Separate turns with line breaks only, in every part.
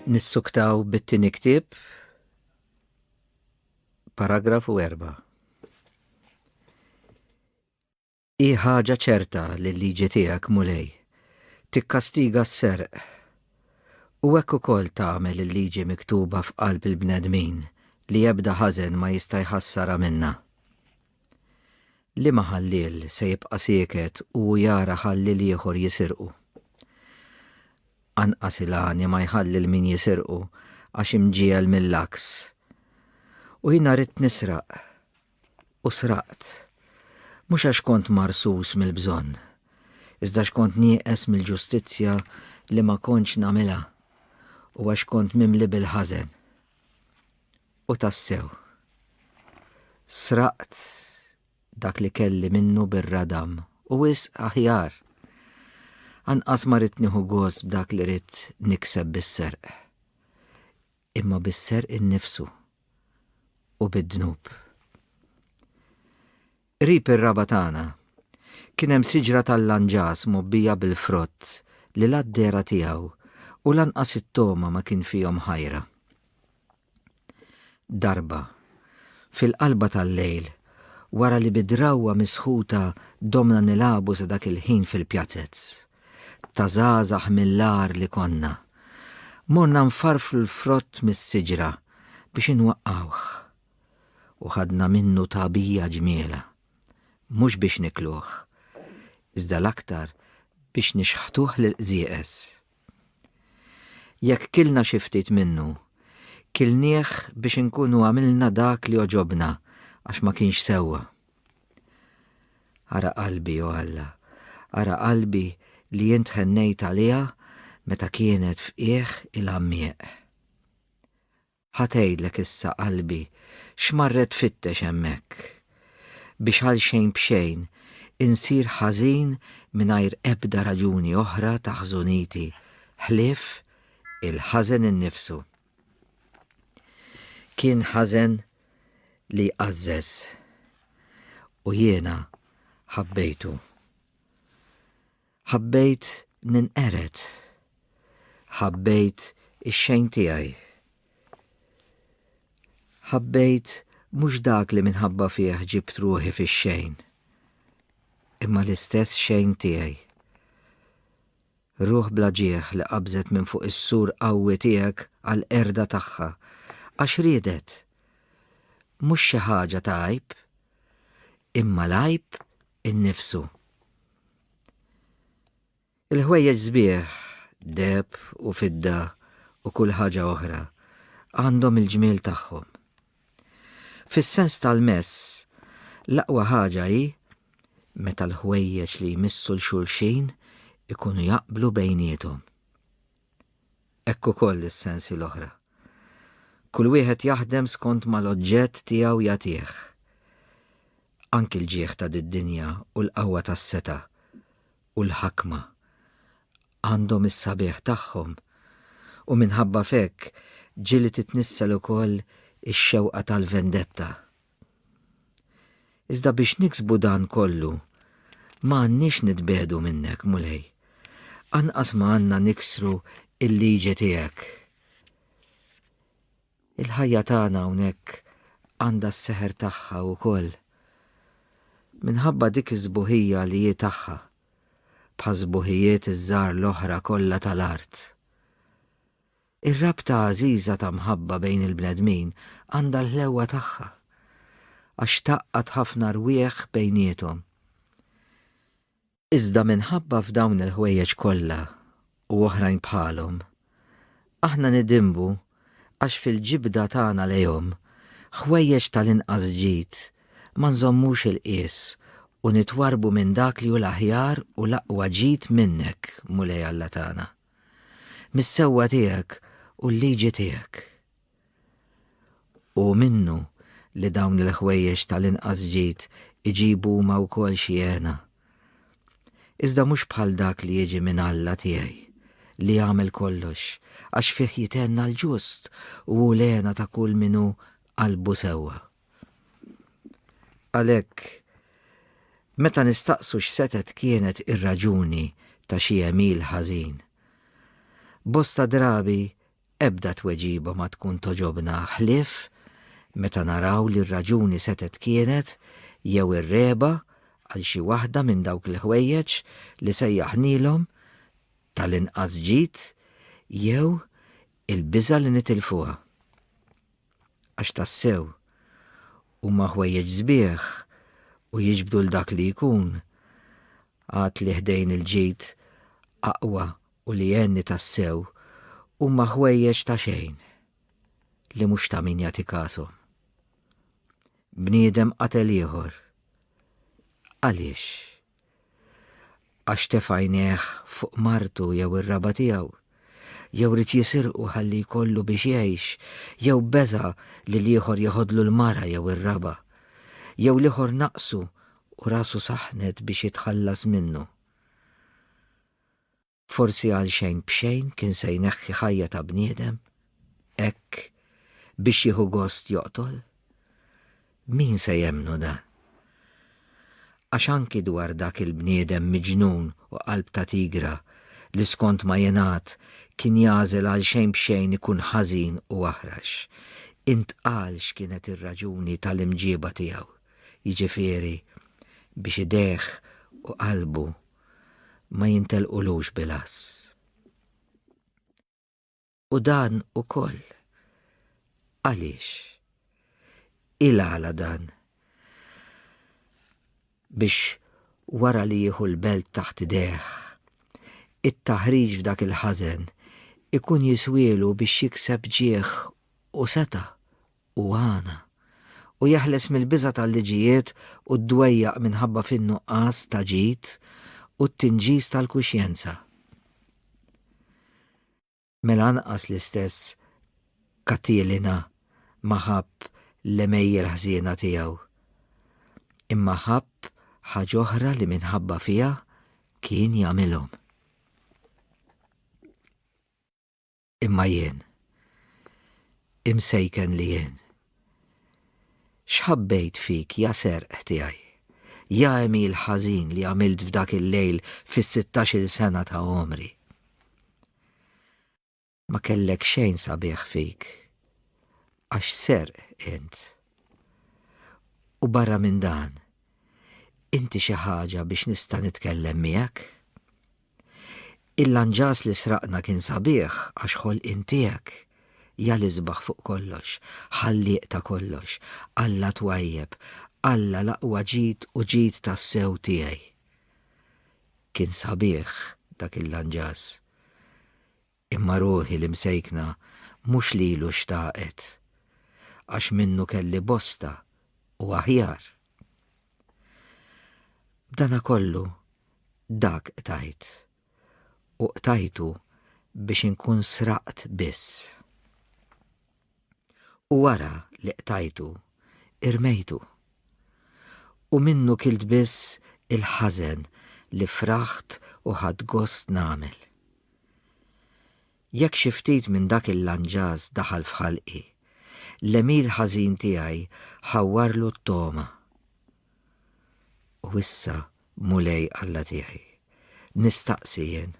Nissuktaw bit-tieni ktieb, paragrafu 4. Hi ħaġa ċerta li l-liġi tiegħek mulej tikkastiga s-serq u hekk ukoll tagħmel il-liġi miktuba f'qalb il-bnedmin li ebda ħażen ma jista' jħassara minnha. Liema ħalliel se jibqa' sieket u jara ħallil ieħor jisirqu. Anqas il-għani ma jħallil min jisirqu għax imġiel mill-laks. U jiena ridt nisraq u sraqt, mhux għax kont marsus mill-bżonn, iżda x'kont nieqes mill-ġustizzja li ma kontx nagħmilha u għax kont mimli bil-ħażen. U tassew, sraqt dak li kelli minnu bir-radam u wisq aħjar. Anqas ma rid nieħu gost b'dak li rid nikseb bis-serq, imma bis-serq innifsu u bid-dnub. Qrib ir-raba tagħna kien hemm siġra tal-lanġas mobbija bil-frott li l-addera tiegħu u lanqas it-toma ma kien fihom ħajra. Darba, fil-qalba tal-lejl, wara li bidrawwa misħuta domna nilabu sa dak il-ħin fil-pjazzezz, ta' żgħażagħ mill-għar li konna, morna nfarflu l-frott mis-siġra biex inwaqqawh u ħadna minnu tagħbija ġmiela, mhux biex nikluh, iżda l-aktar biex nixħtuh lill-qżieqes. Jekk kilna xi ftit minnu, kilnieh biex inkunu għamilna dak li oġobna għax ma kienx sewwa. Ara qalbi o Alla, ara qalbi li jint ħennejt għaliha meta kienet fqieħ il-għammieq. Ħatejdlek issa qalbi x'marret tfittex hemmhekk biex għal xejn b'xejn insir ħażin mingħajr ebda raġuni oħra ta' ħżuniti ħlief il-ħażen innifsu. Kien ħażen li għażżeż u jiena ħabbejtu. Ħabbejt ninqeret, ħabbejt ix-xejn tiegħi. Ħabbejt mhux dak li minħabba fih ġibt ruħi fix-xejn, imma l-istess xejn tiegħi. Ruħ bla ġieħ li qabżet minn fuq is-sur qawwi tiegħek għall-qerda tagħha għax riedet. Mhux xi ħaġa ta' għajb, imma l-għajb innifsu. Il-ħwejjeġ sbieħ, deb u fidda u kull ħaġa oħra għandhom il-ġmiel tagħhom. Fis-sens tal-mess, l-aqwa ħaġa hi meta l-ħwejjeġ li jmissu l-xulxin ikunu jaqblu bejniethom. Hekk ukoll is-sensi l-oħra. Kull wieħed jaħdem skont mal-oġġett tiegħu jagħtih. Anki l-ġieħ ta' did-dinja u l-qawwa tas-seta u l-ħakma għandhom is-sabiħ tagħhom u minħabba f'hekk ġieli titnissel ukoll ix-xewqa tal-vendetta. Iżda biex niksbu dan kollu m'għandniex nitbedu minnek mulej, anqas ma għandna niksru il-liġi tiegħek. Il-ħajja tagħna hawnhekk għandha s-seħer tagħha wkoll. Minħabba dik iż-żbuħija li hi tagħha bħal żbuħijiet iż-żgħar l-oħra kollha tal-art. Ir-rabta għażiża ta' mħabba bejn il-bnedmin għandha l-ħlewwa tagħha għax taqqad ħafna rwieħ bejniethom. Iżda minħabba f'dawn il-ħwejjeġ kollha u oħrajn bħalhom, aħna nidimbu għax fil-ġibda tagħna lejhom ħwejjeġ tal-inqas ġid ma nżommux il-qies u nitwarbu minn dak li hu l-aħjar u l-aqwa ġid minnek mulej Alla tagħna, mis-sewwa tiegħek u l-liġi tiegħek. U minnu li dawn il-ħwejjeġ tal-inqas ġid iġibu huma wkoll xi għena. Iżda mhux bħal dak li jiġi minn Alla tiegħi li jagħmel kollox għax fih jitenna l-ġust u l-għena ta' kull minnu qalbu sewwa. Għalhekk meta nistaqsu x'setet kienet ir-raġuni ta' xi għemil ħażin, bosta drabi ebda tweġiba ma tkun toġobna ħlief meta naraw li r-raġuni setet kienet jew ir-reba għal xi waħda minn dawk il-ħwejjeġ li sejjaħnilhom tal-inqas ġid jew il-biża' li nitilfuha. Għax tassew huma ħwejjeġ sbieħ u jiġbdu l-dak li jkun għad li ħdejn il-ġid aqwa u li jenni tassew huma ħwejjeġ ta' xejn li mhux ta' min jagħti kasom. Bniedem qatel ieħor. Għaliex? Għax tefajneħ fuq martu jew ir-raba tiegħu, jew rid jisirqu ħalli jkollu biex jgħix, jew beża li l-ieħor jaħodlu l-mara jew ir-raba, jew l-ieħor naqsu u rasu saħnet biex jitħallas minnu. Forsi għal xejn b'xejn kien se jneħħi ħajja ta' bniedem, hekk biex jieħu gost joqtol? Min se jemnu dan? Għax anki dwar dak il-bniedem miġnun u qalb ta' tigra li skont ma jenat kien jażel għal xejn b'xejn ikun ħażin u aħrax. Intqal x'kienet ir-raġuni tal-imġiba tiegħu, jiġifieri biex ideħ u qalbu ma jintelqulux bil-as. U dan ukoll. Għaliex? Il-għala dan? Biex wara li jieħu l-belt taħt ideħ, it-taħriġ f'dak il-ħażen ikun jiswielu biex jikseb ġieħ u seta u għana u jaħles mill-biża' tal-liġijiet u d-dwejjaq minħabba fin-nuqqas ta' ġid u t-tinġis tal-kuxjenza. Mela anqas l-istess katilina maħab l-emejjer ħżiena tiegħu, imma ħabb ħaġa oħra li minħabba fiha kien jagħmilhom. Imma jien, imsejken li jien, x'ħabbejt fik ja serq tiegħi, ja Emil ħażin li għamilt f'dak il-lejl fis-16 sena ta' għomri. Ma kellek xejn sabiħ fik, għax serq int. U barra minn dan, inti xi ħaġa biex nista' nitkellem miegħek? Il-lanġas li sraqna kien sabiħ għax ħolqien tiegħek, ja li sbaħ fuq kollox, ħalliq ta' kollox, Alla twajjeb, Alla l-aqwa ġid u ġid tas-sew tiegħi. Kien sabiħ dak il-lanġas. Imma ruħi li msejkna mhux lilu xtaqet, għax minnu kelli bosta u aħjar. B'dana kollu dak qtajt, u qtajtu biex inkun sraqt biss. U wara li qtajtu irmejtu, u minnu kilt biss il-ħażen li fraħt u ħadd gost nagħmel. Jekk xi ftit minn dak il-lanġas daħal f'ħalqi, l-Emil ħażin tiegħi ħawwarlu t-toma. U issa mulej Alla tiegħi, nistaqsi jien,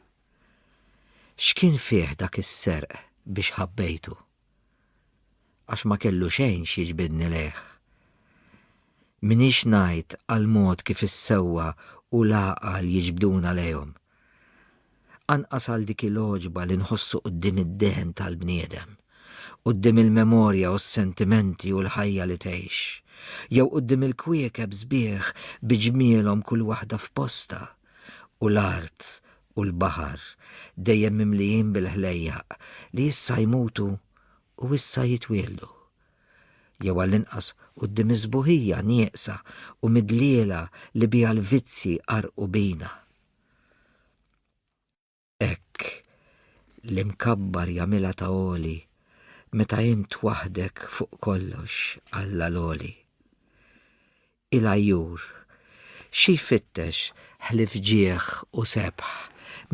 x'kien fih dak is-serq biex ħabbejtu? Għax ma kellu xejn x'jiġbidni lejh. Minix ngħid għal mod kif issewwa u laqa li jiġbduna lejhom. Anqas għal dik il-oġba li nħossu quddiem id-deħen tal-bniedem, quddiem il-memorja u s-sentimenti u l-ħajja li tgħix, jew quddiem il-kwiekeb sbieħ biġmielhom kull waħda f'posta, u l-art u l-baħar dejjem mimlijin bil-ħlejjaq li issa jmutu u issa jitwieldu. Jew għall-inqas quddiem iż-sbuħija nieqsa u midliela li biha l-vizzi qarqu bina. Ekk li mkabbar jagħmilha ta' għoli meta int waħdek fuq kollox Alla l-għoli. Il-għajjur xi jfittex ħlief ġieħ u sebħ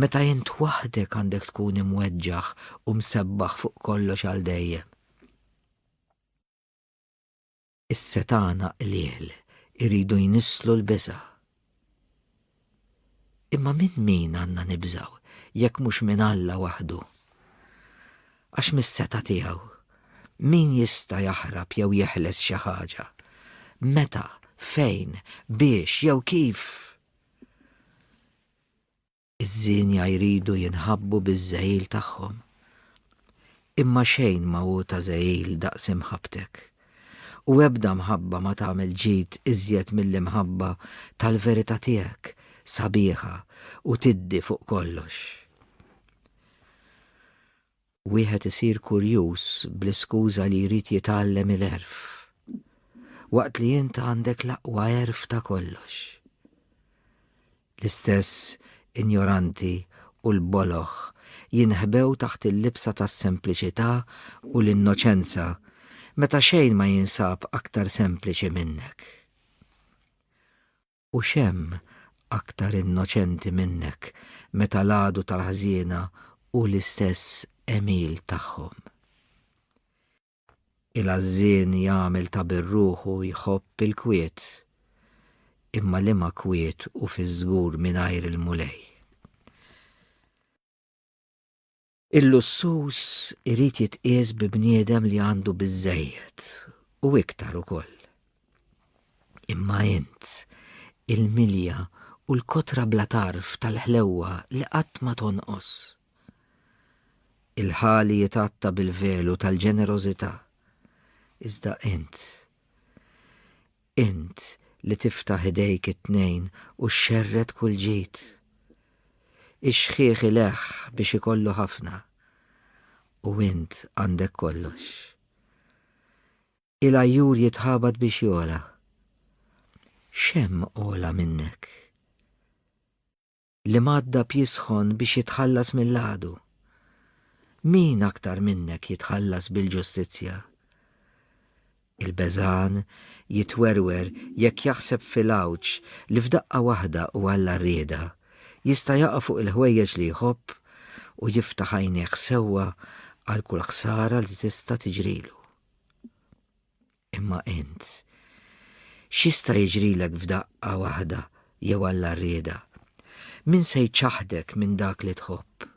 meta int waħdek għandek tkun imweġġaħ u msebbaħ fuq kollox għal dejjem. Is-setana qliel iridu jnisslu l-biża'. Imma minn min għandna nibżgħu jekk mhux minn Alla waħdu? għax mis-seta tiegħu min jista' jaħrab jew jeħles xi ħaġa? Meta, fejn, biex jew kif? Iż-żienja jridu jinħabbu biż-żgħil tagħhom. Imma xejn ma hu ta' żgħil daqs imħabbtek. U ebda mħabba ma tagħmel ġid iżjed mill-imħabba tal-verità tiegħek sabiħa u tiddi fuq kollox. Wieħed isir kurjuż bl-iskuża li jrid jitgħallem il-erf, waqt li int għandek l-aqwa erf ta' kollox. L-istess injoranti u l-boloħ jinħbew taħt il-libsa tas-sempliċità u l-innoċenza meta xejn ma jinsab aktar sempliċi minnek. U xemm aktar innoċenti minnek meta l-għadu tal-ħżiena u l-istess emil tagħhom. Il-għażien jagħmel ta' birruħu jħobb il-kwiet, imma liema kwiet u fiż-żgur mingħajr il-mulej. Il-lussus irid jitqies bi bniedem li għandu biżżejjed u iktar ukoll. Imma int il-milja u l-kotra bla tarf tal-ħlewwa li qatt ma tonqos. Il-ħali jitatta bil-velu tal-ġenerożità. Iżda int li tiftaħ idejk it-tnejn u xxerred kull ġid. Ix-xħieħ ileħħ biex ikollu ħafna u int għandek kollox. Il-għajjur jitħabad biex jola. Xemm ola minnek? Li madda bjisħon biex jitħallas mill-għadu. Min aktar minnek jitħallas bil-ġustizzja? Il-beżan jitwerwer jekk jaħseb fil-awċ li f'daqqa waħda u Alla rieda jista' jaqa' fuq il-ħwejjeġ li jħobb u jiftaħ għajnejh sewwa għal kull ħsara li tista' tiġrilu. Imma int, x'jista' jiġrilek f'daqqa waħda jew Alla rieda? Min se jċaħdek minn dak li tħobb?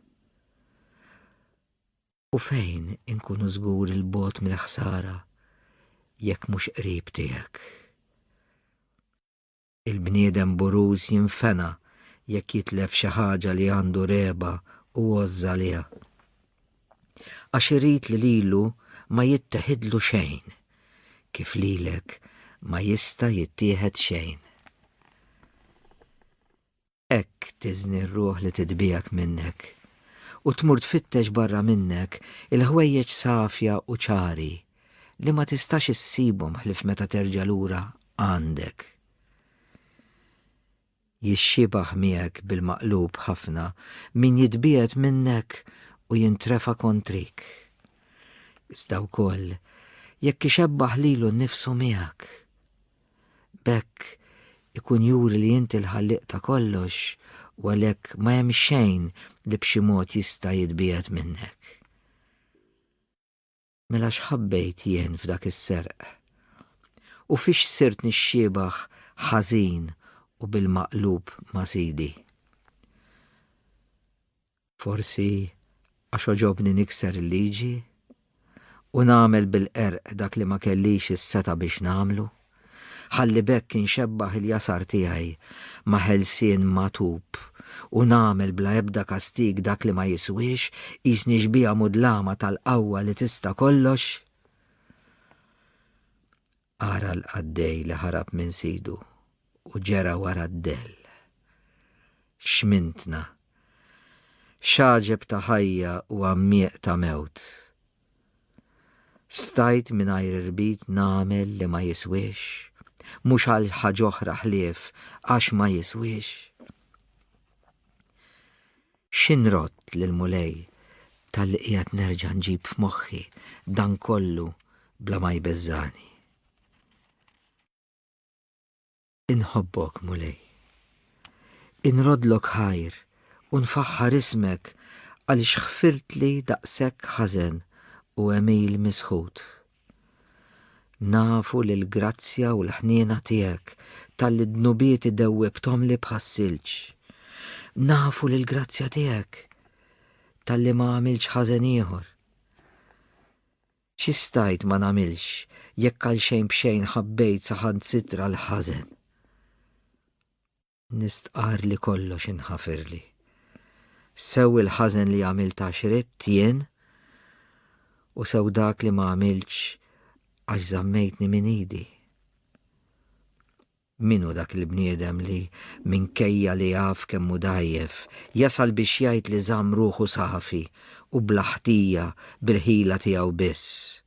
U fejn inkunu żgur il-bogħod mill-ħsara jekk mhux qrib tiegħek? Il-bniedem buruż jinfena jekk jitlef xi ħaġa li għandu reba u għożża liha. Għax irid li lilu ma jittaħidlu xejn, kif lilek ma jista' jittieħed xejn. Hekk tiżni r-ruħ li titbiegħek minnek u tmur tfittex barra minnek il-ħwejjeġ safja u ċari li ma tistax issibhom ħlif meta terġa' lura għandek. Jixxibaħ miegħek bil-maqlub ħafna min jitbiegħed minnek u jintrefa kontrik. Iżda wkoll jekk ixebbaħ lilu nnifsu miegħek. Bekk ikun juri li inti l-ħalliq ta' kollox u għalhekk ma hemm xejn li b'xi mod jista' jitbiegħed minnek. Mela x'ħabbejt jien f'dak is-serq? U fiex sirt nixxiebaħ ħażin u bil-maqlub ma' Sidi? Forsi għax oġobni nikser il-liġi u nagħmel bil-qerq dak li ma kellix is-seta biex nagħmlu? Ħalli bekk inxebbaħ il-jasar tiegħi ma' ħelsien matub u nagħmel bla ebda kastig dak li ma jiswix qisni xbija mudlama tal-qawwa li tista' kollox? Ara l-qaddej li ħarab minn Sidu u ġera wara d-dell. X'mintna, xaġeb ta' ħajja u għammieq ta' mewt. Stajt mingħajr irbit nagħmel li ma jiswix, mhux għal ħaġa oħra ħlief għax ma jiswix. X'inrott lill-mulej tal-li qiegħed nerġa' nġib f'moħħi dan kollu bla ma jbeżżani. Inħobbok mulej. Inrodlok ħajr u nfaħħar ismek għaliex ħfirt li daqshekk ħażen u emil misħud. Nafu li l-grazzja u l-ħniena tiegħek tal-li d-nubiet idewwebthom li bħassilġ. Nafu li l-grazzja tiegħek tal-li ma għamilx ħażen ieħor. Xi stajt ma namilx jekk għal xejn bxejn ħabbejt saħansitra l-ħażen. Nistqar li kollox inħafirli. Sew il-ħażen li għamilt għaxret jien u sew dak li ma għamilx għax żammejtni min idi. Minu dak il-bniedem li minkejja li jaf kemmu dajjef jasal biex jgħid li żamm ruħu saħfi u blaħtija bil-ħila tiegħu biss.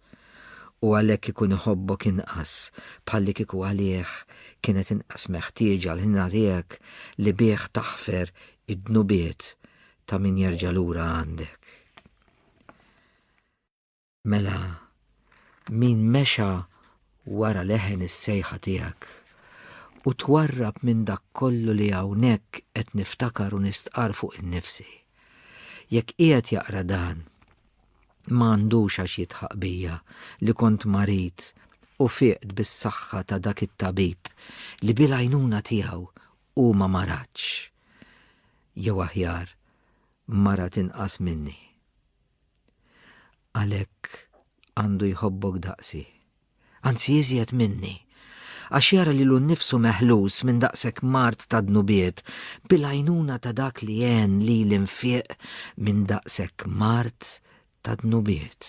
U għalhekk ikun iħobbok inqas bħalli kieku għalih kienet inqas meħtieġa l-ħina tiegħek li bih taħfer id-dnubiet ta' min jerġa' lura għandek. Mela, min mexa wara leħen is-sejħa tiegħek u twarrab minn dak kollu li hawnhekk qed niftakar u nistqar fuq innifsi. Jekk qiegħed jaqra dan, m'għandux għax jitħaq bija li kont marit u fiqt bis-saħħa ta' dak it-tabib li bil-għajnuna tiegħu u ma maratx. Jew aħjar mara tinqas minni. Għalhekk għandu jħobbok daqsi, anzi iżjed minni, għax jara li l-nifsu meħlus minn daqsek mart ta' dnubiet bil-għajnuna ta' dak li jen li l-infiq minn daqsek mart ta' dnubiet.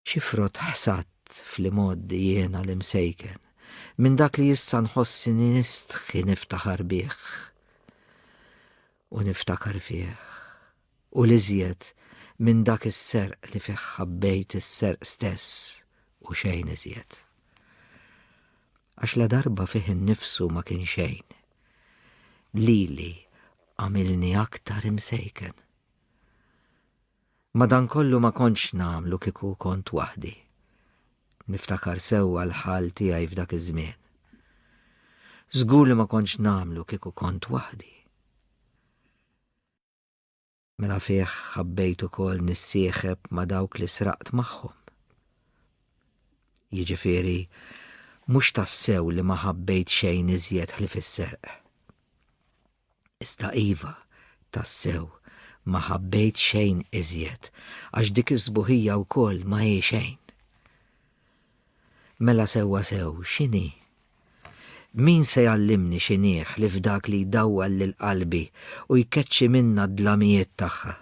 Xifrot ħsat fl-moddi jena l-imsejken minn dak li jissa nħossi nistħi niftaħar bieħ u niftakar fieħ u l-iżjed minn dak is-serq li fih ħabbejt is-serq stess u xejn iżjed. Għax la darba fih innifsu ma kien xejn. Lili għamilni aktar imsejken. Madankollu ma kontx namlu kieku kont waħdi. Niftakar sewwa l-ħal tiegħi f'dak iż-żmien. Żgur li ma kontx namlu kieku kont waħdi. Mela fih ħabbejt ukoll nissieħeb ma dawk li sraqt magħhom. Jiġifieri mhux tassew li ma ħabbejt xejn iżjed ħlif is-serq. Iżda iva tassew ma ħabbejt xejn iżjed għax dik is-sbuħija wkoll ma hi xejn. Mela sewwa sew x'inhi? Min se jgħallimni x'inieħ li f'dak li jdawwal lil qalbi u jkeċċi minna d-dlamijiet tagħha?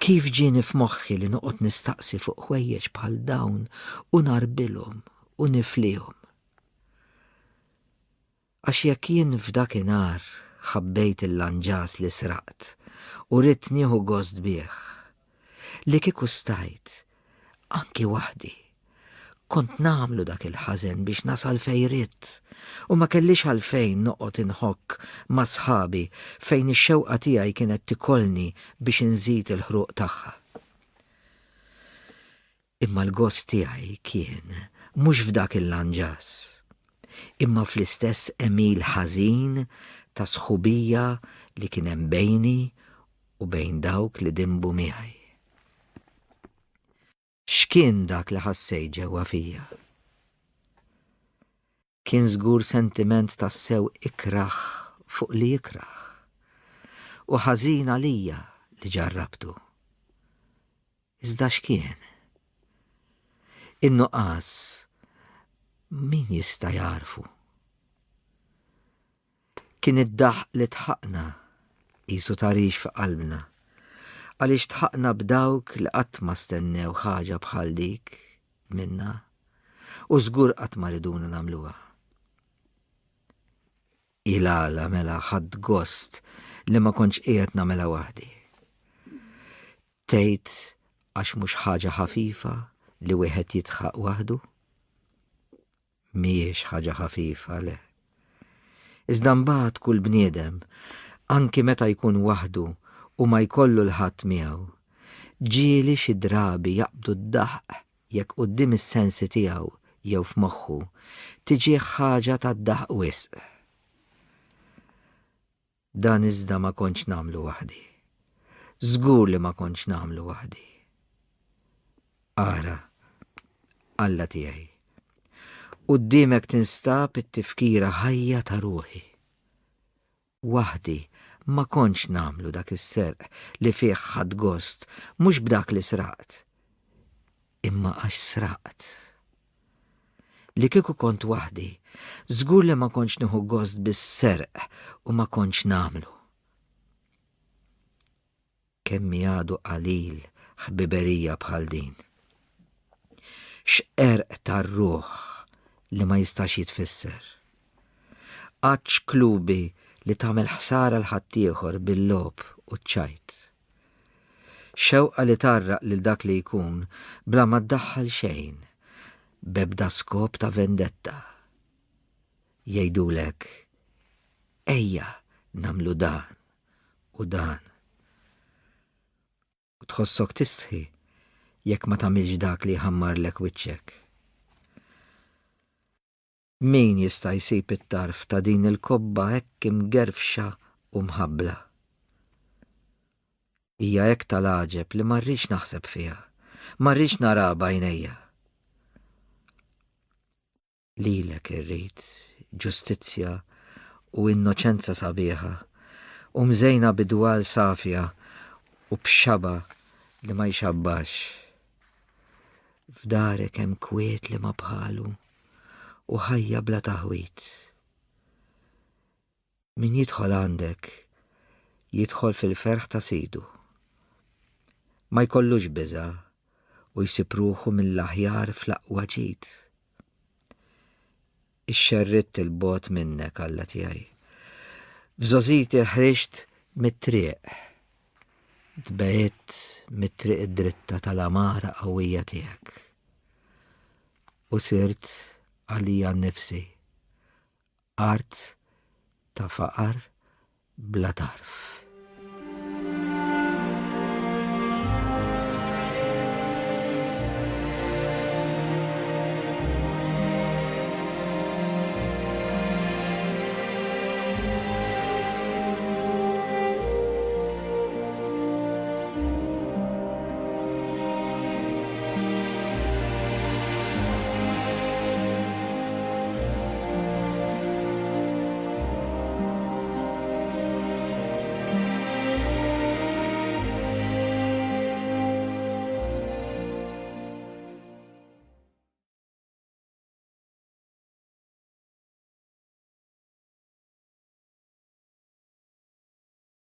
Kif ġieni f'moħħi li noqgħod nistaqsi fuq ħwejjeġ bħal dawn u narbilhom u niflihom? Għax jekk jien f'dakinhar ħabbejt il-lanġas li sraqt u rid nieħu gost bih, li kieku stajt anki waħdi kont nagħmlu dak il-ħażen biex nasal fejn ridt u ma kellix għalfejn noqgħod inħokk ma' sħabi fejn ix-xewqa tiegħi kienet tikolni biex inżid il-ħruq tagħha. Imma l-gost tiegħi kien mhux f'dak il-lanġas, imma fl-istess emil ħażin ta' sħubija li kien hemm bejni u bejn dawk li dimbu miegħi. X'kien dak li ħassejt ġewwa fija? Kien żgur sentiment tassew ikraħ fuq li jikraħ u ħażin għalija li ġarrabtu. Iżda x'kien? In-nuqqas min jista' jarfu? Kien id-daħq li tħaqna qisu tarix fi qalbna għaliex tħaqna b'dawk li qatt ma stennew ħaġa bħal dik minna u żgur qatt ma riduna nagħmluha. Ilala mela ħadd gost li ma kontx qiegħed nagħmilha waħdi. Tgħid għax mhux ħaġa ħafifa li wieħed jitħaq waħdu? Mhijiex ħaġa ħafifa le. Iżda mbagħad kull bniedem anki meta jkun waħdu u ma jkollu l-ħadd miegħu, ġieli xi drabi jaqbdu d-daħq jekk quddiem is-sensi tiegħu jew f'moħħu tiġih ħaġa tad-daħq wisq. Dan iżda ma kontx nagħmlu waħdi. Żgur li ma kontx nagħmlu waħdi. Ara, Alla tiegħi, quddiemek tinstab it-tifkira ħajja ta' ruħi. Waħdi ma konċ namlu dak is-serq li fih ħadd gost mhux b'dak li sraqt, imma għax sraqt. Li kieku kont waħdi, żgur li ma kontx nieħu gost bis-serq u ma kontx namlu. Kemmi għadu qalil ħbiberija bħal din. X'erq tar-ruħ li ma jistax jitfisser. Għadx klubi li tagħmel ħsara l-ħaddieħor bil-lob u ċ-ċajt. Xewqa li tarraq lil dak li jkun bla ma ddaħħal xejn, bebda skop ta' vendetta. Jgħidulek, ejja namlu dan u dan. U tħossok tistħi jekk ma tagħmilx dak li jħammarlek wiċċek. Min jista' jsib it-tarf ta' din il-kobba hekk imgerfxa u mħabbla? Hija hekk tal-għaġeb li ma rridx naħseb fiha, ma rridx nara b'għajnejja. Lilek irrid ġustizzja u innoċenza sabiħa u mżejna bidwal safja u b'xaba li ma jxabbax. F'darek hemm kwiet li ma bħalu u ħajja bla taħwit. Min jidħol għandek, jidħol fil-ferħ ta' sidu. Ma jkollux biża' u jsib ruħu mill-aħjar fl-aqwa ġid. Ixxerritt il-bot minnek Alla tiegħi. F'żożiti ħriġt mit-triq. Tbejt mit-triq id-dritta tal-amara qawwija tiegħek. U sirt għalija nnifsi art ta' faqar bla tarf.